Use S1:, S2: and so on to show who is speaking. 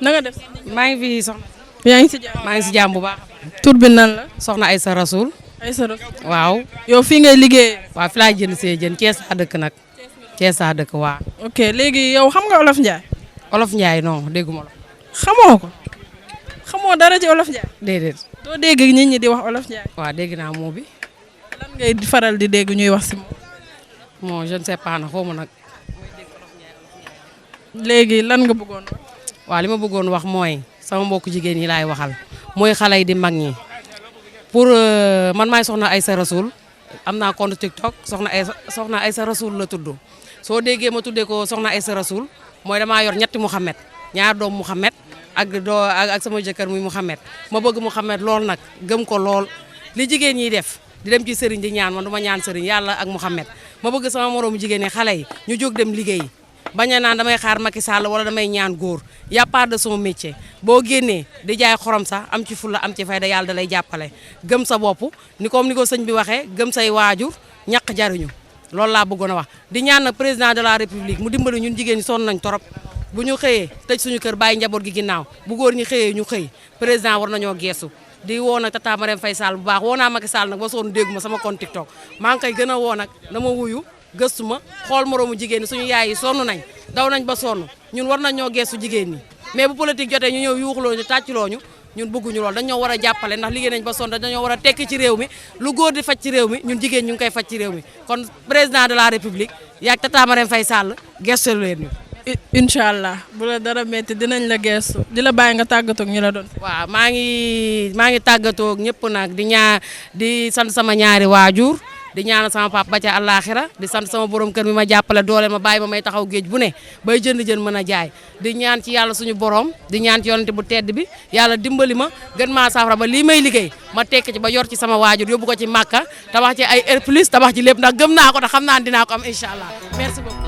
S1: na nga def.
S2: maa ngi fi soxna.
S1: yaa ngi si jàmm.
S2: maa ngi si jàmm bu baax.
S1: tur bi nan la.
S2: soxna Aïssa Rasoul.
S1: Aïssa Rasoul.
S2: waaw.
S1: yow fii ngay liggéeyee.
S2: waaw fi laa jënd see jën Thiès a dëkk nag. Thiès a dëkk waaw.
S1: ok léegi yow xam nga Olof Ndiaye.
S2: Olof Ndiaye non dégguma la.
S1: xamoo ko. xamoo dara ci Olof Ndiaye.
S2: déedéet.
S1: doo dégg nit ñi di wax Olof Ndiaye.
S2: waaw dégg naa moo bi.
S1: lan ngay faral di dégg ñuy wax si moom.
S2: bon je ne sais pas nag xaw ma nag.
S1: léegi lan nga bëggoon wax.
S2: waaw li ma bëggoon wax mooy sama mbokku jigéen ñi laay waxal mooy xale yi di mag ñi pour man maay soxna Aïssa Rasoul am naa compte TikTok soxna Aïssa Rasoul la tudd soo déggee ma tuddee ko soxna Aïssa Rasoul mooy damaa yor ñetti Mouhamed ñaar doom Mouhamed ak sama jëkkër muy Mouhamed ma bëgg Mouhamed lool nag gëm ko lool li jigéen ñiy def di dem ci sëriñ di ñaan man du ma ñaan sëriñ yàlla ak Mouhamed ma bëgg sama moroomu jigéen ñi xale yi ñu jóg dem liggéey bañ a naan damay xaar Macky Sall wala damay ñaan góor y a pas de son métier boo génnee di jaay xorom sax am ci fulla am ci fayda yàlla da lay jàppale gëm sa bopp ni ko sëñ bi waxee gëm say waajur ñàkk jariñu loolu laa bëggoon a wax di ñaan nag président de la république mu dimbali ñun jigéen ñi sonn nañ torop bu ñu xëyee tëj suñu kër bàyyi njaboot gi ginnaaw bu góor ñi xëyee ñu xëy président war nañoo geesu di woo nag tata Marème Faye Sall bu baax woo naa Macky Sall nag ba sonn déggu ma sama compte TikTok maa ngi koy gën a woo nag dama wuyu gëstu ma xool moroomu jigéen ñi suñu yaay yi sonn nañ daw nañ ba sonn ñun war nañ ñoo geesu jigéen ñi mais bu politique jotee ñu ñëw yuuxuloo ñu tàccloo ñu ñun bëgguñu lool dañoo war a jàppale ndax liggéey nañ ba sonn dañoo war a tekki ci réew mi lu góor di faj ci réew mi ñun jigéen ñu ngi koy faj ci réew mi kon président de la république yaag tata Marème Faye Sall gestu leen ñu.
S1: incha allah bu la dara métti dinañ la gestu di la bàyyi nga tàggatoo ak ñu la doon.
S2: waaw maa ngi tàggatoo ak ñëpp nag di sant sama ñaari waajur di ñaanal sama papa ba ca àllaaxira di sant sama borom kër mi ma jàppale doole ma bàyyi ma may taxaw géej bu ne bay jënd jën mën a jaay di ñaan ci yàlla suñu borom di ñaan ci yonente bu tedd bi yàlla dimbali ma gën maa saafara ba lii may liggéey ma tekk ci ba yor ci sama waajur yóbbu ko ci Màkka tabax ci ay air plus tabax ci lépp ndax gëm naa ko te xam naa dinaa ko am incha allah merci beaucoup.